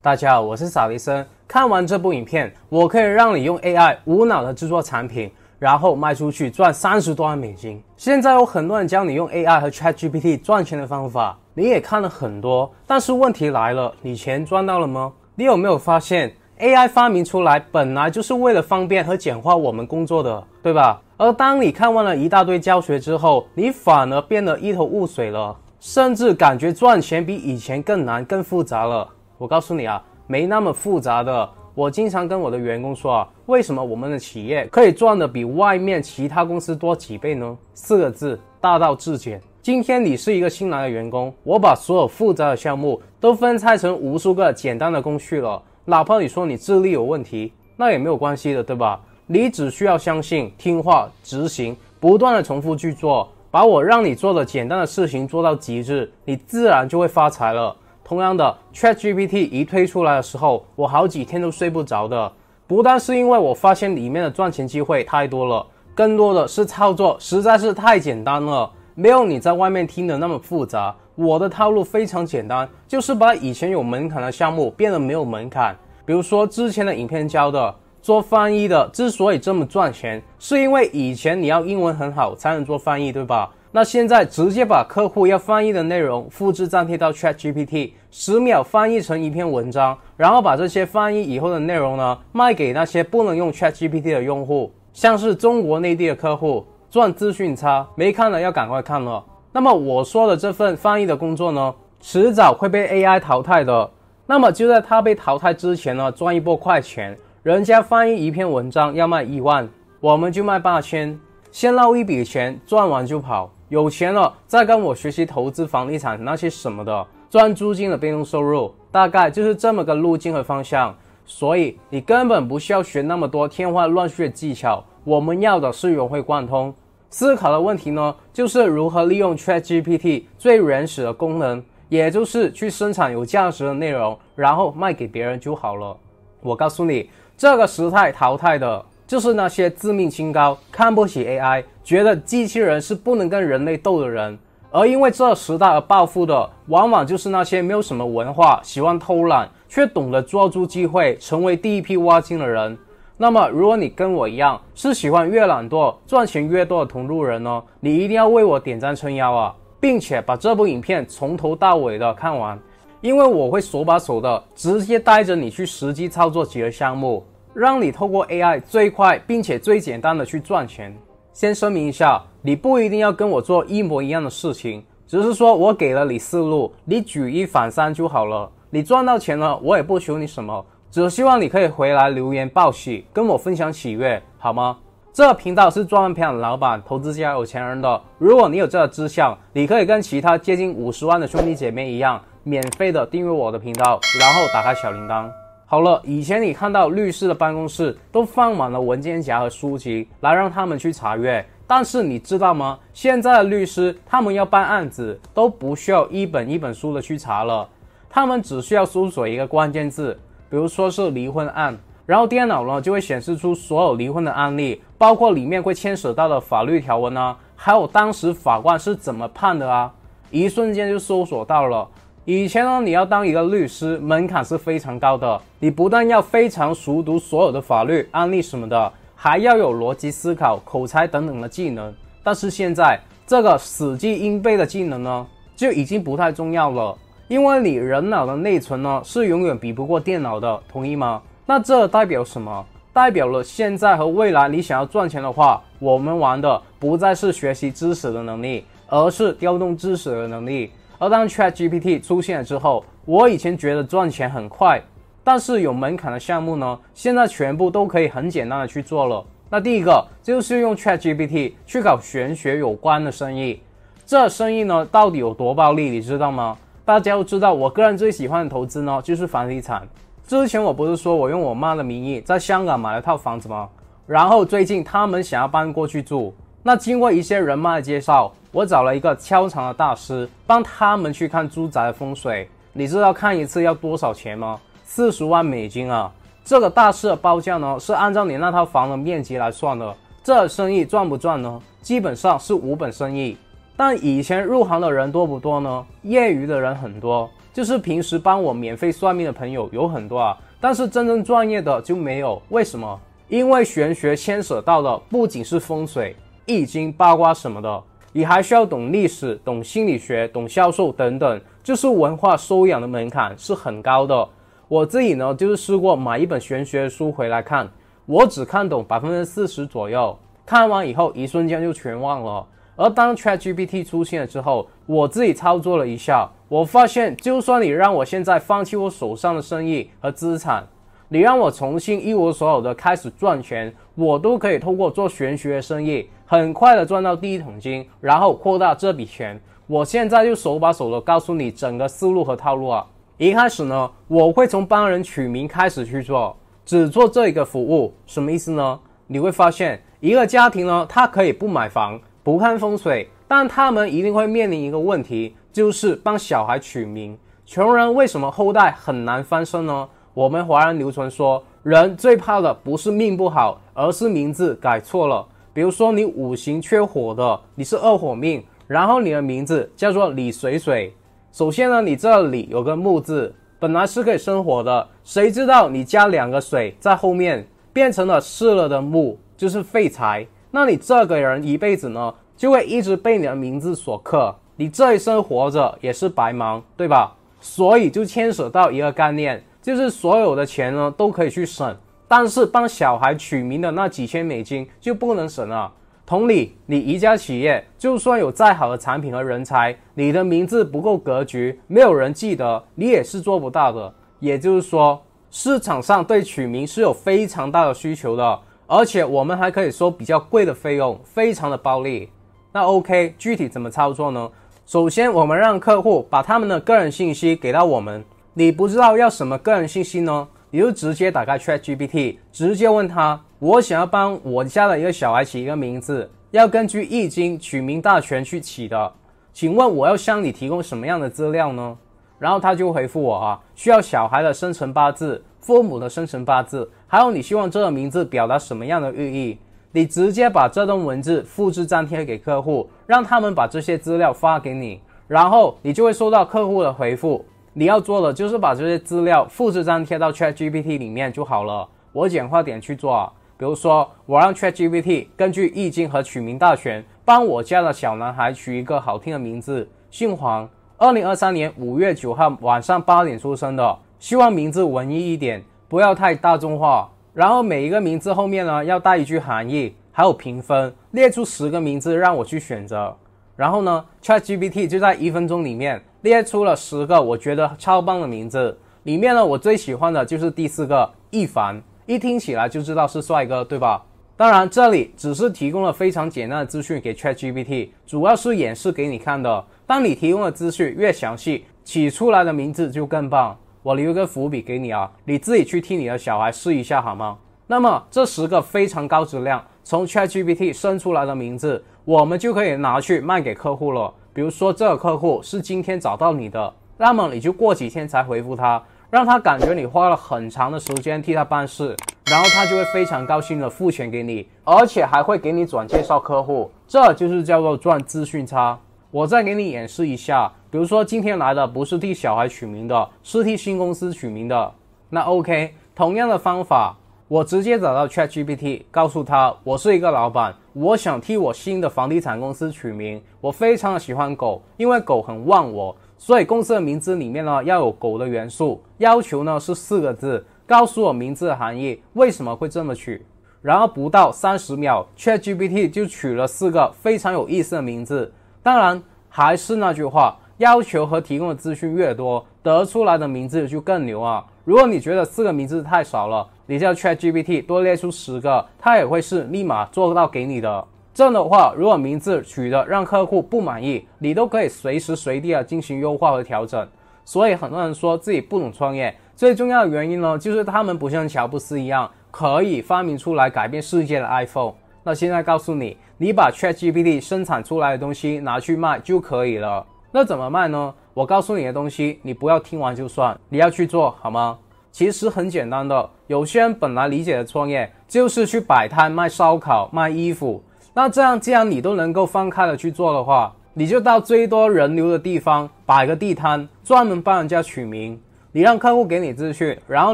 大家好，我是傻迪生。看完这部影片，我可以让你用 AI 无脑的制作产品，然后卖出去赚30多万美金。现在有很多人教你用 AI 和 ChatGPT 赚钱的方法，你也看了很多，但是问题来了，你钱赚到了吗？你有没有发现 AI 发明出来本来就是为了方便和简化我们工作的，对吧？而当你看完了一大堆教学之后，你反而变得一头雾水了，甚至感觉赚钱比以前更难更复杂了。我告诉你啊，没那么复杂的。我经常跟我的员工说啊，为什么我们的企业可以赚得比外面其他公司多几倍呢？4个字，大道至简。今天你是一个新来的员工，我把所有复杂的项目都分拆成无数个简单的工序了，哪怕你说你智力有问题，那也没有关系的，对吧？你只需要相信、听话、执行，不断的重复去做，把我让你做的简单的事情做到极致，你自然就会发财了。同样的 ChatGPT 一推出来的时候，我好几天都睡不着的，不但是因为我发现里面的赚钱机会太多了，更多的是操作实在是太简单了，没有你在外面听的那么复杂。我的套路非常简单，就是把以前有门槛的项目变得没有门槛。比如说之前的影片教的做翻译的之所以这么赚钱，是因为以前你要英文很好才能做翻译，对吧？那现在直接把客户要翻译的内容复制粘贴到 ChatGPT， 10秒翻译成一篇文章，然后把这些翻译以后的内容呢卖给那些不能用 ChatGPT 的用户，像是中国内地的客户，赚资讯差，没看了要赶快看了。那么我说的这份翻译的工作呢，迟早会被 AI 淘汰的。那么就在它被淘汰之前呢，赚一波快钱。人家翻译一篇文章要卖1万，我们就卖8000，先捞一笔钱，赚完就跑。有钱了再跟我学习投资房地产那些什么的，赚租金的被动收入，大概就是这么个路径和方向。所以你根本不需要学那么多天花乱坠的技巧，我们要的是融会贯通。思考的问题呢，就是如何利用 ChatGPT 最原始的功能，也就是去生产有价值的内容，然后卖给别人就好了。我告诉你，这个时代淘汰的就是那些自命清高、看不起 AI， 觉得机器人是不能跟人类斗的人。而因为这时代而暴富的，往往就是那些没有什么文化、喜欢偷懒，却懂得抓住机会，成为第一批挖金的人。那么如果你跟我一样是喜欢越懒惰赚钱越多的同路人呢，你一定要为我点赞撑腰啊，并且把这部影片从头到尾的看完，因为我会手把手的直接带着你去实际操作几个项目，让你透过 AI 最快并且最简单的去赚钱。先声明一下，你不一定要跟我做一模一样的事情，只是说我给了你思路，你举一反三就好了。你赚到钱了，我也不求你什么，只希望你可以回来留言报喜，跟我分享喜悦，好吗？这个频道是专门培养老板、投资家、有钱人的。如果你有这个志向，你可以跟其他接近50万的兄弟姐妹一样，免费的订阅我的频道，然后打开小铃铛。好了，以前你看到律师的办公室都放满了文件夹和书籍，来让他们去查阅。但是你知道吗？现在的律师他们要办案子，都不需要一本一本书的去查了，他们只需要搜索一个关键字，比如说是离婚案，然后电脑呢就会显示出所有离婚的案例，包括里面会牵扯到的法律条文啊，还有当时法官是怎么判的啊，一瞬间就搜索到了。以前呢，你要当一个律师，门槛是非常高的，你不但要非常熟读所有的法律案例什么的，还要有逻辑思考、口才等等的技能。但是现在这个死记硬背的技能呢，就已经不太重要了，因为你人脑的内存呢是永远比不过电脑的，同意吗？那这代表什么？代表了现在和未来你想要赚钱的话，我们玩的不再是学习知识的能力，而是调动知识的能力。而当 ChatGPT 出现了之后，我以前觉得赚钱很快，但是有门槛的项目呢，现在全部都可以很简单的去做了。那第一个就是用 ChatGPT 去搞玄学有关的生意。这生意呢到底有多暴利，你知道吗？大家都知道，我个人最喜欢的投资呢就是房地产。之前我不是说我用我妈的名义在香港买了套房子吗？然后最近他们想要搬过去住，那经过一些人脉的介绍，我找了一个敲墙的大师，帮他们去看住宅的风水。你知道看一次要多少钱吗？40万美金啊！这个大师的报价呢，是按照你那套房的面积来算的。这生意赚不赚呢？基本上是无本生意。但以前入行的人多不多呢？业余的人很多，就是平时帮我免费算命的朋友有很多啊，但是真正专业的就没有。为什么？因为玄学牵扯到的不仅是风水、易经、八卦什么的，你还需要懂历史、懂心理学、懂销售等等，就是文化修养的门槛是很高的。我自己呢，就是试过买一本玄学书回来看，我只看懂40%左右，看完以后一瞬间就全忘了。而当 ChatGPT 出现了之后，我自己操作了一下，我发现就算你让我现在放弃我手上的生意和资产，你让我重新一无所有的开始赚钱，我都可以透过做玄学生意很快的赚到第一桶金，然后扩大这笔钱。我现在就手把手的告诉你整个思路和套路啊。一开始呢，我会从帮人取名开始去做，只做这一个服务。什么意思呢？你会发现一个家庭呢，他可以不买房不看风水，但他们一定会面临一个问题，就是帮小孩取名。穷人为什么后代很难翻身呢？我们华人流传说，人最怕的不是命不好，而是名字改错了。比如说你五行缺火的，你是二火命，然后你的名字叫做李水水。首先呢，你这里有个木字，本来是可以生火的，谁知道你加2个水在后面，变成了逝了的木，就是废柴。那你这个人一辈子呢，就会一直被你的名字所克，你这一生活着也是白忙，对吧？所以就牵扯到一个概念，就是所有的钱呢都可以去省，但是帮小孩取名的那几千美金就不能省了。同理，你一家企业就算有再好的产品和人才，你的名字不够格局，没有人记得，你也是做不到的。也就是说，市场上对取名是有非常大的需求的，而且我们还可以收比较贵的费用，非常的暴利。那 OK， 具体怎么操作呢？首先我们让客户把他们的个人信息给到我们，你不知道要什么个人信息呢？你就直接打开 ChatGPT， 直接问他，我想要帮我家的一个小孩起一个名字，要根据易经取名大全去起的，请问我要向你提供什么样的资料呢？然后他就回复我需要小孩的生辰八字、父母的生辰八字，还有你希望这个名字表达什么样的寓意。你直接把这段文字复制粘贴给客户，让他们把这些资料发给你，然后你就会收到客户的回复。你要做的就是把这些资料复制粘贴到 ChatGPT 里面就好了。我简化点去做比如说我让 ChatGPT 根据易经和取名大全，帮我家的小男孩取一个好听的名字，姓黄，2023年5月9号晚上8点出生的，希望名字文艺一点，不要太大众化。然后每一个名字后面呢要带一句含义，还有评分，列出10个名字让我去选择。然后呢 ChatGPT 就在1分钟里面列出了10个我觉得超棒的名字，里面呢我最喜欢的就是第4个一凡，一听起来就知道是帅哥，对吧？当然这里只是提供了非常简单的资讯给 ChatGPT， 主要是演示给你看的。当你提供的资讯越详细，起出来的名字就更棒。我留一个伏笔给你你自己去替你的小孩试一下好吗？那么这10个非常高质量从 ChatGPT 生出来的名字，我们就可以拿去卖给客户了。比如说这个客户是今天找到你的，那么你就过几天才回复他，让他感觉你花了很长的时间替他办事，然后他就会非常高兴的付钱给你，而且还会给你转介绍客户，这就是叫做赚资讯差。我再给你演示一下，比如说今天来的不是替小孩取名的，是替新公司取名的。那 OK， 同样的方法，我直接找到 ChatGPT， 告诉他我是一个老板，我想替我新的房地产公司取名，我非常的喜欢狗，因为狗很旺我，所以公司的名字里面呢要有狗的元素，要求呢是4个字，告诉我名字的含义，为什么会这么取。然后不到30秒 ChatGPT 就取了4个非常有意思的名字。当然还是那句话，要求和提供的资讯越多，得出来的名字就更牛如果你觉得4个名字太少了，你叫 ChatGPT 多列出10个，它也会是立马做到给你的。这样的话，如果名字取得让客户不满意，你都可以随时随地进行优化和调整。所以很多人说自己不懂创业，最重要的原因呢，就是他们不像乔布斯一样可以发明出来改变世界的 iPhone。那现在告诉你，你把 ChatGPT 生产出来的东西拿去卖就可以了。那怎么卖呢？我告诉你的东西，你不要听完就算，你要去做好吗？其实很简单的，有些人本来理解的创业就是去摆摊卖烧烤、卖衣服，那这样既然你都能够放开了去做的话，你就到最多人流的地方摆个地摊，专门帮人家取名。你让客户给你资讯，然后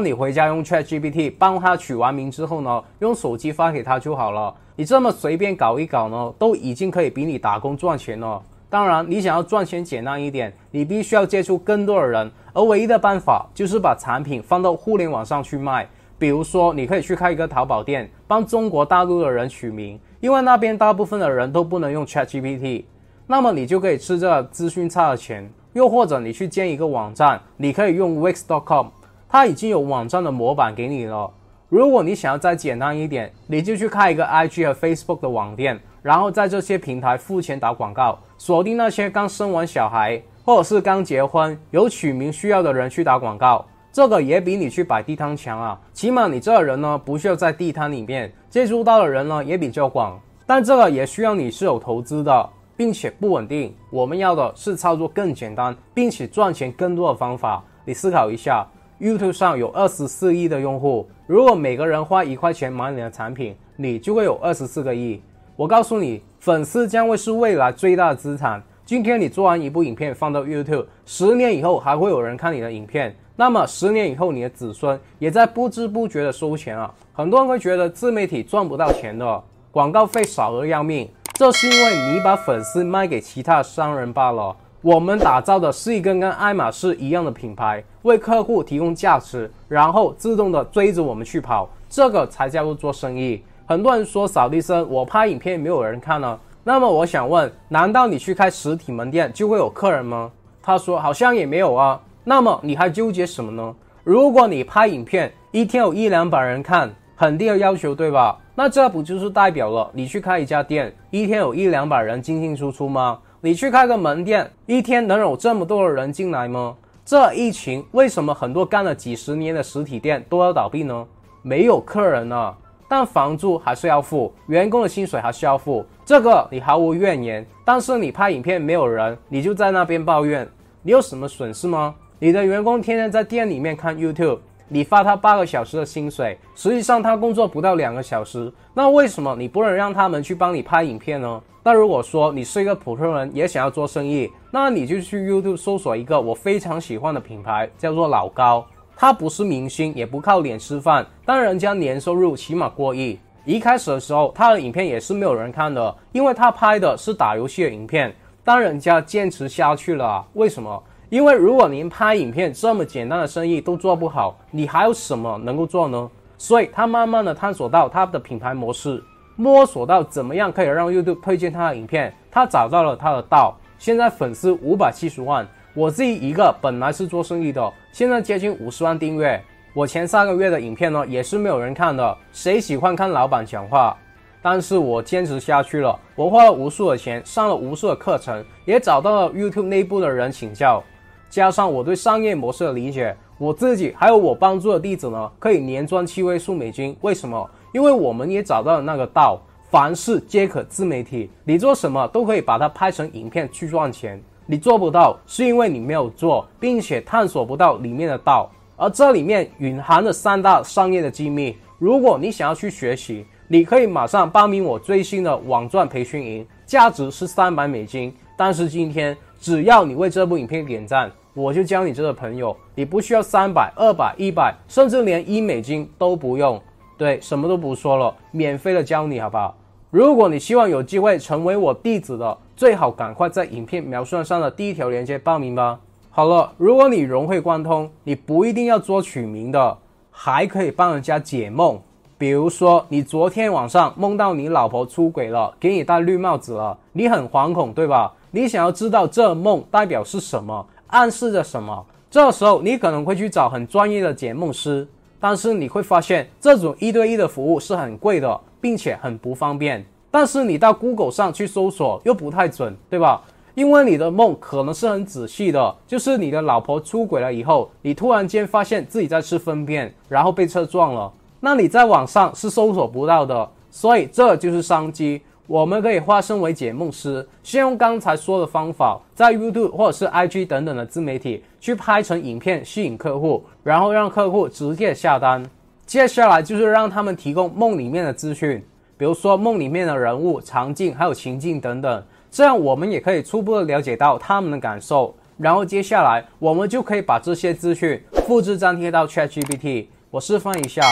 你回家用 ChatGPT 帮他取完名之后呢，用手机发给他就好了。你这么随便搞一搞呢，都已经可以比你打工赚钱了。当然，你想要赚钱简单一点，你必须要接触更多的人，而唯一的办法就是把产品放到互联网上去卖。比如说，你可以去开一个淘宝店，帮中国大陆的人取名，因为那边大部分的人都不能用 ChatGPT， 那么你就可以吃这个资讯差的钱。又或者你去建一个网站，你可以用 Wix.com， 它已经有网站的模板给你了。如果你想要再简单一点，你就去开一个 IG 和 Facebook 的网店，然后在这些平台付钱打广告，锁定那些刚生完小孩或者是刚结婚有取名需要的人去打广告。这个也比你去摆地摊强啊，起码你这个人呢不需要在地摊里面，接触到的人呢也比较广，但这个也需要你是有投资的，并且不稳定。我们要的是操作更简单并且赚钱更多的方法。你思考一下， YouTube 上有24亿的用户，如果每个人花1块钱买你的产品，你就会有24个亿。我告诉你，粉丝将会是未来最大的资产。今天你做完一部影片放到 YouTube， 10年以后还会有人看你的影片，那么10年以后你的子孙也在不知不觉的收钱啊。很多人会觉得自媒体赚不到钱的，广告费少而要命，这是因为你把粉丝卖给其他商人罢了。我们打造的是一个跟爱马仕一样的品牌，为客户提供价值，然后自动的追着我们去跑，这个才叫做做生意。很多人说扫地僧，我拍影片没有人看呢，那么我想问，难道你去开实体门店就会有客人吗？他说好像也没有啊，那么你还纠结什么呢？如果你拍影片一天有100-200人看，很低的要求对吧？那这不就是代表了你去开一家店一天有100-200人进进出出吗？你去开个门店一天能有这么多的人进来吗？这疫情为什么很多干了几十年的实体店都要倒闭呢？没有客人啊，但房租还是要付，员工的薪水还是要付，这个你毫无怨言。但是你拍影片没有人，你就在那边抱怨，你有什么损失吗？你的员工天天在店里面看 YouTube， 你发他8个小时的薪水，实际上他工作不到2个小时，那为什么你不能让他们去帮你拍影片呢？那如果说你是一个普通人也想要做生意，那你就去 YouTube 搜索一个我非常喜欢的品牌，叫做老高。他不是明星，也不靠脸吃饭，但人家年收入起码过亿。一开始的时候他的影片也是没有人看的，因为他拍的是打游戏的影片，但人家坚持下去了啊。为什么？因为如果连拍影片这么简单的生意都做不好，你还有什么能够做呢？所以他慢慢的探索到他的品牌模式，摸索到怎么样可以让 YouTube 推荐他的影片，他找到了他的道。现在粉丝570万，我自己一个本来是做生意的，现在接近50万订阅。我前3个月的影片呢也是没有人看的，谁喜欢看老板讲话？但是我坚持下去了，我花了无数的钱，上了无数的课程，也找到了 YouTube 内部的人请教，加上我对商业模式的理解，我自己还有我帮助的弟子呢，可以年赚7位数美金。为什么？因为我们也找到了那个道，凡事皆可自媒体，你做什么都可以把它拍成影片去赚钱。你做不到，是因为你没有做，并且探索不到里面的道。而这里面蕴含着3大商业的机密，如果你想要去学习，你可以马上报名我最新的网赚培训营，价值是300美金。但是今天只要你为这部影片点赞，我就教你这个朋友，你不需要300、200、100，甚至连1美金都不用。对，什么都不说了，免费的教你好不好？如果你希望有机会成为我弟子的，最好赶快在影片描述上的第1条链接报名吧。好了，如果你融会贯通，你不一定要做取名的，还可以帮人家解梦。比如说你昨天晚上梦到你老婆出轨了，给你戴绿帽子了，你很惶恐对吧？你想要知道这梦代表是什么，暗示着什么，这时候你可能会去找很专业的解梦师，但是你会发现这种1对1的服务是很贵的，并且很不方便。但是你到 Google 上去搜索又不太准，对吧？因为你的梦可能是很仔细的，就是你的老婆出轨了以后，你突然间发现自己在吃粪便，然后被车撞了，那你在网上是搜索不到的，所以这就是商机。我们可以化身为解梦师，先用刚才说的方法，在 YouTube 或者是 IG 等等的自媒体去拍成影片吸引客户，然后让客户直接下单。接下来就是让他们提供梦里面的资讯，比如说梦里面的人物、场景还有情境等等，这样我们也可以初步的了解到他们的感受，然后接下来我们就可以把这些资讯复制粘贴到 ChatGPT。我示范一下，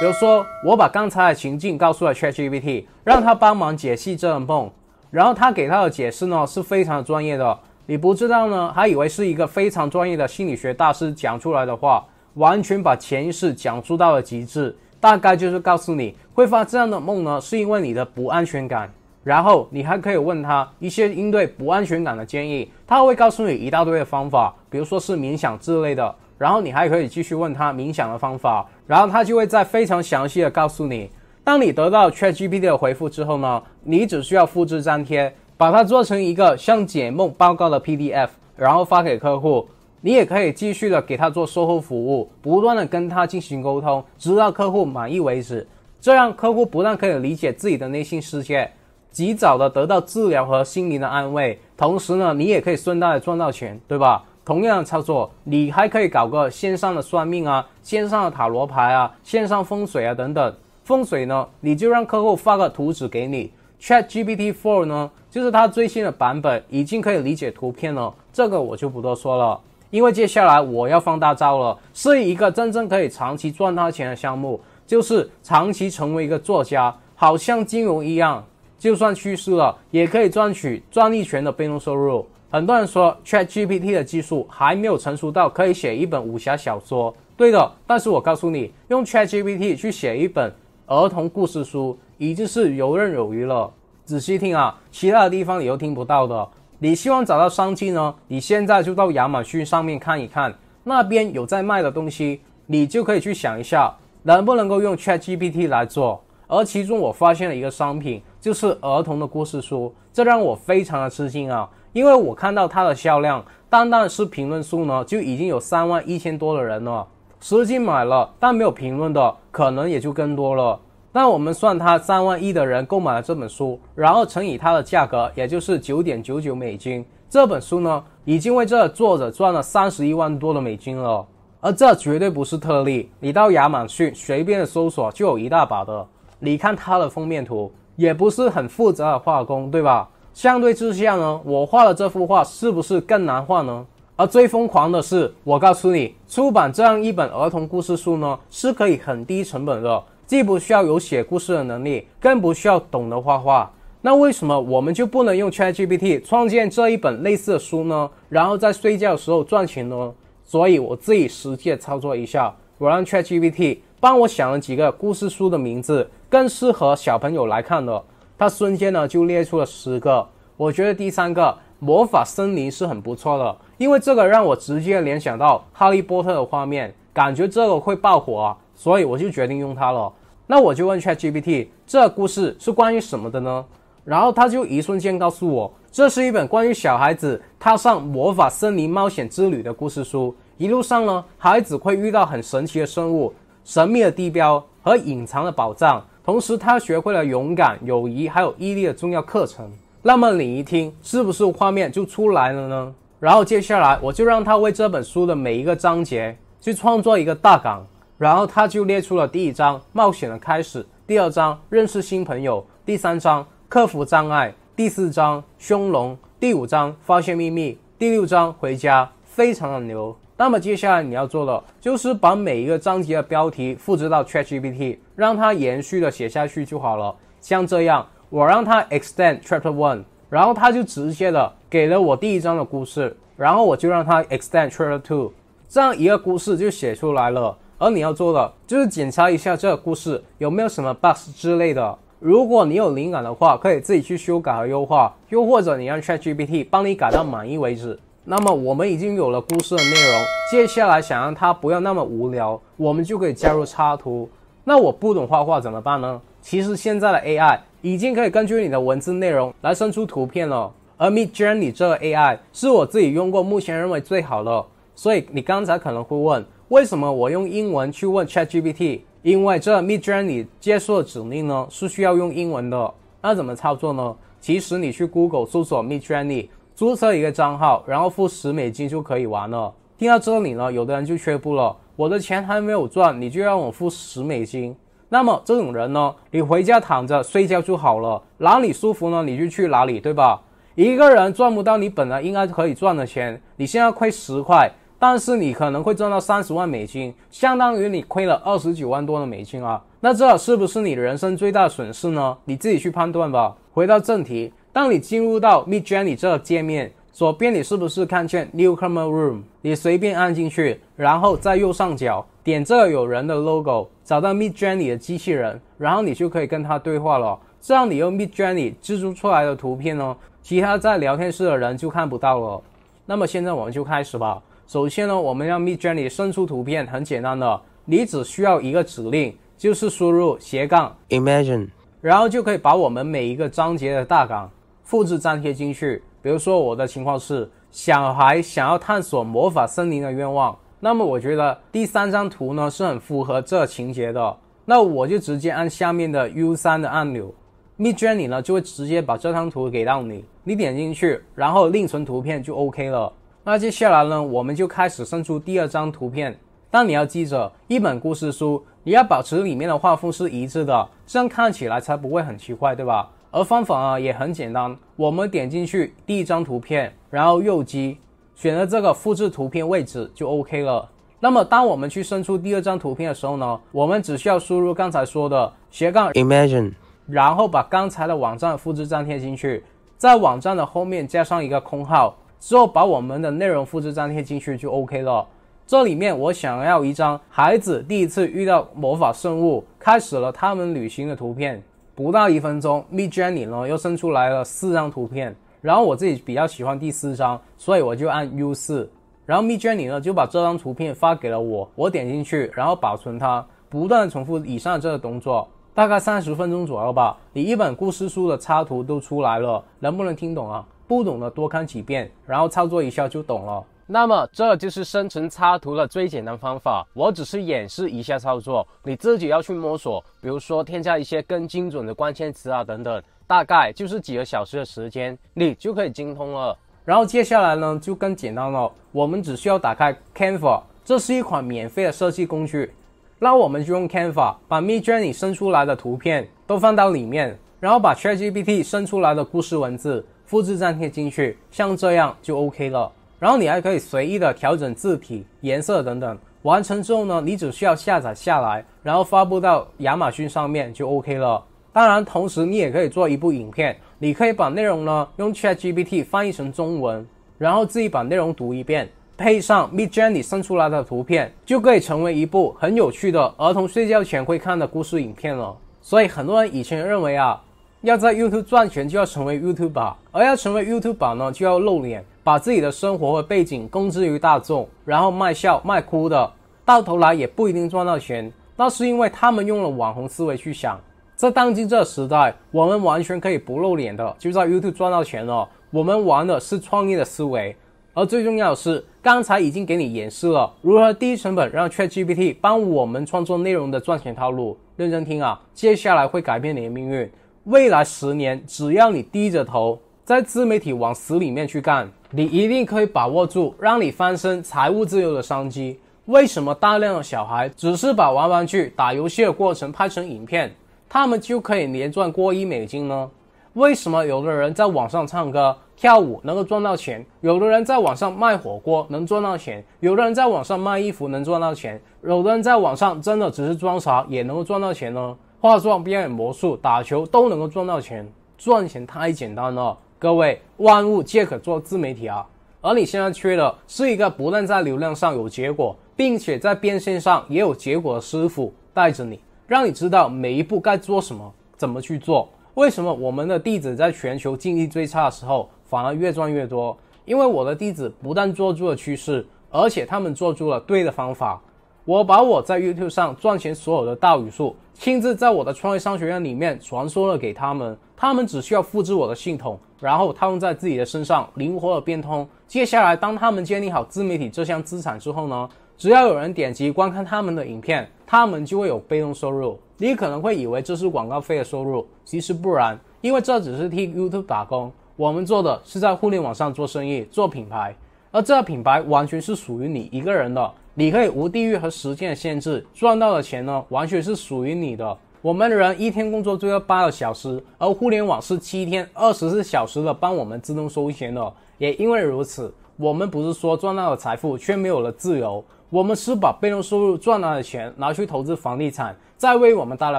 比如说我把刚才的情境告诉了 ChatGPT， 让他帮忙解析这个梦，然后他给他的解释呢是非常专业的，你不知道呢，还以为是一个非常专业的心理学大师讲出来的话，完全把潜意识讲述到了极致。大概就是告诉你会发这样的梦呢，是因为你的不安全感。然后你还可以问他一些应对不安全感的建议，他会告诉你一大堆的方法，比如说是冥想之类的。然后你还可以继续问他冥想的方法，然后他就会再非常详细的告诉你。当你得到 ChatGPT 的回复之后呢，你只需要复制粘贴，把它做成一个像解梦报告的 PDF， 然后发给客户。你也可以继续的给他做售后服务，不断的跟他进行沟通，直到客户满意为止。这样客户不但可以理解自己的内心世界，及早的得到治疗和心灵的安慰，同时呢，你也可以顺带的赚到钱，对吧？同样的操作，你还可以搞个线上的算命啊，线上的塔罗牌啊，线上风水啊等等。风水呢，你就让客户发个图纸给你。ChatGPT 4 呢，就是它最新的版本，已经可以理解图片了，这个我就不多说了。因为接下来我要放大招了，是一个真正可以长期赚到钱的项目，就是长期成为一个作家，好像金融一样，就算去世了，也可以赚取专利权的被动收入。很多人说 ChatGPT 的技术还没有成熟到可以写一本武侠小说，对的，但是我告诉你，用 ChatGPT 去写一本儿童故事书，已经是游刃有余了。仔细听啊，其他的地方你又听不到的。你希望找到商机呢？你现在就到亚马逊上面看一看，那边有在卖的东西，你就可以去想一下，能不能够用 ChatGPT 来做。而其中我发现了一个商品，就是儿童的故事书，这让我非常的吃惊啊！因为我看到它的销量，单单是评论数呢，就已经有31000多的人了。实际买了但没有评论的，可能也就更多了。那我们算它31000的人购买了这本书，然后乘以它的价格，也就是9.99美金。这本书呢，已经为这个作者赚了31万多的美金了。而这绝对不是特例，你到亚马逊随便的搜索就有一大把的。你看它的封面图，也不是很复杂的画工，对吧？相对之下呢，我画的这幅画是不是更难画呢？而最疯狂的是，我告诉你，出版这样一本儿童故事书呢，是可以很低成本的。既不需要有写故事的能力，更不需要懂得画画。那为什么我们就不能用 ChatGPT 创建这一本类似的书呢？然后在睡觉的时候赚钱呢？所以我自己实际操作一下，我让 ChatGPT 帮我想了几个故事书的名字，更适合小朋友来看的。它瞬间呢就列出了10个。我觉得第3个魔法森林是很不错的，因为这个让我直接联想到哈利波特的画面，感觉这个会爆火啊。所以我就决定用它了。那我就问 ChatGPT 这个故事是关于什么的呢？然后它就一瞬间告诉我，这是一本关于小孩子踏上魔法森林冒险之旅的故事书。一路上呢，孩子会遇到很神奇的生物、神秘的地标和隐藏的宝藏，同时他学会了勇敢、友谊还有毅力的重要课程。那么你一听，是不是画面就出来了呢？然后接下来我就让他为这本书的每一个章节去创作一个大纲。然后他就列出了第1章冒险的开始，第2章认识新朋友，第3章克服障碍，第4章凶龙，第5章发现秘密，第6章回家，非常的牛。那么接下来你要做的就是把每一个章节的标题复制到 ChatGPT， 让它延续的写下去就好了。像这样，我让它 extend chapter 1， 然后它就直接的给了我第1章的故事，然后我就让它 extend chapter 2， 这样一个故事就写出来了。而你要做的就是检查一下这个故事有没有什么 bugs 之类的。如果你有灵感的话，可以自己去修改和优化，又或者你让 ChatGPT 帮你改到满意为止。那么我们已经有了故事的内容，接下来想让它不要那么无聊，我们就可以加入插图。那我不懂画画怎么办呢？其实现在的 AI 已经可以根据你的文字内容来生出图片了，而 Midjourney 这个 AI 是我自己用过目前认为最好的。所以你刚才可能会问，为什么我用英文去问 ChatGPT？ 因为这 Midjourney 接受的指令呢是需要用英文的。那怎么操作呢？其实你去 Google 搜索 Midjourney， 注册一个账号，然后付10美金就可以玩了。听到这里呢，有的人就却步了，我的钱还没有赚，你就让我付10美金。那么这种人呢，你回家躺着睡觉就好了，哪里舒服呢你就去哪里，对吧？一个人赚不到你本来应该可以赚的钱，你现在亏10块，但是你可能会赚到30万美金，相当于你亏了29万多的美金啊。那这是不是你人生最大的损失呢？你自己去判断吧。回到正题，当你进入到 Midjourney 这个界面，左边你是不是看见 Newcomer Room？ 你随便按进去，然后在右上角点这个有人的 logo， 找到 Midjourney 的机器人，然后你就可以跟他对话了。这样你用 Midjourney 制作出来的图片呢，其他在聊天室的人就看不到了。那么现在我们就开始吧。首先呢，我们让 Midjourney 生出图片很简单的，你只需要一个指令，就是输入-imagine， 然后就可以把我们每一个章节的大纲复制粘贴进去。比如说我的情况是小孩想要探索魔法森林的愿望，那么我觉得第3张图呢是很符合这个情节的，那我就直接按下面的 U3 的按钮， Midjourney 呢就会直接把这张图给到你，你点进去然后另存图片就 OK 了。那接下来呢，我们就开始生出第2张图片。但你要记着，一本故事书你要保持里面的画风是一致的，这样看起来才不会很奇怪，对吧？而方法呢也很简单，我们点进去第1张图片，然后右击选择这个复制图片位置就 OK 了。那么当我们去生出第2张图片的时候呢，我们只需要输入刚才说的-imagine， 然后把刚才的网站复制粘贴进去，在网站的后面加上一个空号，之后把我们的内容复制粘贴进去就 OK 了。这里面我想要一张孩子第一次遇到魔法生物，开始了他们旅行的图片。不到1分钟 Midjourney 呢又生出来了4张图片，然后我自己比较喜欢第4张，所以我就按 U4， 然后 Midjourney 呢就把这张图片发给了我，我点进去然后保存它，不断重复以上这个动作，大概30分钟左右吧，你一本故事书的插图都出来了。能不能听懂啊？不懂的多看几遍，然后操作一下就懂了。那么这就是生成插图的最简单方法，我只是演示一下操作，你自己要去摸索，比如说添加一些更精准的关键词啊等等，大概就是几个小时的时间，你就可以精通了。然后接下来呢就更简单了，我们只需要打开 Canva， 这是一款免费的设计工具。那我们就用 Canva 把 Midjourney 生出来的图片都放到里面，然后把 ChatGPT 生出来的故事文字复制粘贴进去，像这样就 OK 了。然后你还可以随意的调整字体、颜色等等。完成之后呢，你只需要下载下来，然后发布到亚马逊上面就 OK 了。当然，同时你也可以做一部影片，你可以把内容呢用 ChatGPT 翻译成中文，然后自己把内容读一遍，配上 Midjourney 生出来的图片，就可以成为一部很有趣的儿童睡觉前会看的故事影片了。所以很多人以前认为啊，要在 YouTube 赚钱就要成为 YouTuber， 而要成为 YouTuber 呢就要露脸，把自己的生活和背景公之于大众，然后卖笑卖哭的，到头来也不一定赚到钱。那是因为他们用了网红思维去想。在当今这个时代，我们完全可以不露脸的就在 YouTube 赚到钱了。我们玩的是创业的思维，而最重要的是，刚才已经给你演示了如何低成本让 ChatGPT 帮我们创作内容的赚钱套路。认真听啊，接下来会改变你的命运。未来10年，只要你低着头在自媒体往死里面去干，你一定可以把握住让你翻身财务自由的商机。为什么大量的小孩只是把玩玩具、打游戏的过程拍成影片，他们就可以年赚过亿美金呢？为什么有的人在网上唱歌跳舞能够赚到钱，有的人在网上卖火锅能赚到钱，有的人在网上卖衣服能赚到钱，有的人在网上真的只是装傻也能够赚到钱呢？化妆、表演魔术、打球都能够赚到钱，赚钱太简单了。各位，万物皆可做自媒体啊！而你现在缺的是一个不但在流量上有结果，并且在变现上也有结果的师傅带着你，让你知道每一步该做什么，怎么去做。为什么我们的弟子在全球经济最差的时候反而越赚越多？因为我的弟子不但做出了趋势，而且他们做出了对的方法。我把我在 YouTube 上赚钱所有的大语术亲自在我的创业商学院里面传授了给他们，他们只需要复制我的系统，然后套用在自己的身上，灵活的变通。接下来当他们建立好自媒体这项资产之后呢，只要有人点击观看他们的影片，他们就会有被动收入。你可能会以为这是广告费的收入，其实不然，因为这只是替 YouTube 打工，我们做的是在互联网上做生意，做品牌，而这个品牌完全是属于你一个人的，你可以无地域和时间的限制，赚到的钱呢完全是属于你的。我们人一天工作就要8个小时，而互联网是7天24小时的帮我们自动收钱的。也因为如此，我们不是说赚到了财富却没有了自由，我们是把被动收入赚来的钱拿去投资房地产，再为我们带来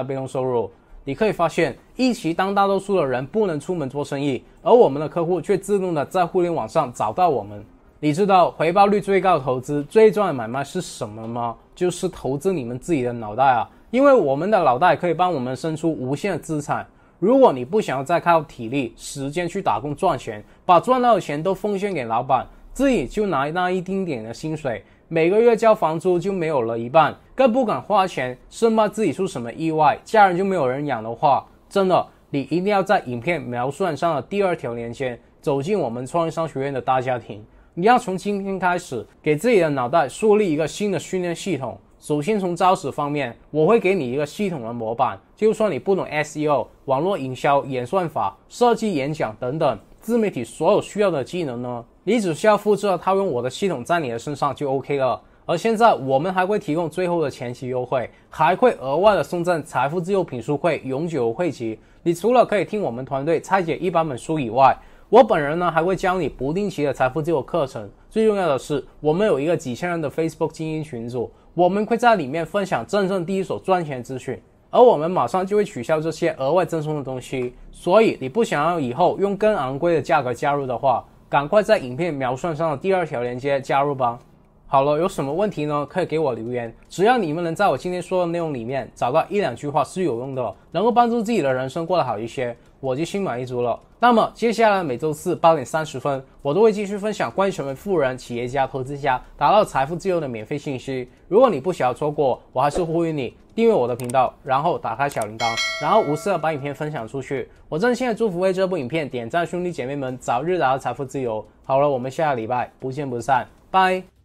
被动收入。你可以发现，一起当大多数的人不能出门做生意，而我们的客户却自动的在互联网上找到我们。你知道回报率最高的投资、最赚的买卖是什么吗？就是投资你们自己的脑袋啊！因为我们的脑袋可以帮我们生出无限的资产。如果你不想要再靠体力、时间去打工赚钱，把赚到的钱都奉献给老板，自己就拿那一丁点的薪水，每个月交房租就没有了一半，更不敢花钱，生怕自己出什么意外，家人就没有人养的话，真的，你一定要在影片描述上的第2条链接走进我们创业商学院的大家庭。你要从今天开始给自己的脑袋树立一个新的训练系统。首先从招式方面，我会给你一个系统的模板，就算你不懂 SEO、 网络营销、演算法、设计演讲等等自媒体所有需要的技能呢，你只需要复制套用我的系统在你的身上就 OK 了。而现在我们还会提供最后的前期优惠，还会额外的送赠财富自由品书会永久会籍。你除了可以听我们团队拆解100本书以外，我本人呢还会教你不定期的财富自由课程。最重要的是，我们有一个几千人的 Facebook 精英群组，我们会在里面分享真正第一手赚钱资讯，而我们马上就会取消这些额外赠送的东西。所以你不想要以后用更昂贵的价格加入的话，赶快在影片描述上的第2条链接加入吧。好了，有什么问题呢？可以给我留言，只要你们能在我今天说的内容里面找到1-2句话是有用的，能够帮助自己的人生过得好一些，我就心满意足了。那么接下来每周四8点30分，我都会继续分享关于成为富人、企业家、投资家、达到财富自由的免费信息。如果你不想要错过，我还是呼吁你订阅我的频道，然后打开小铃铛，然后无私的把影片分享出去。我真心的祝福为这部影片点赞兄弟姐妹们早日达到财富自由。好了，我们下个礼拜不见不散，拜。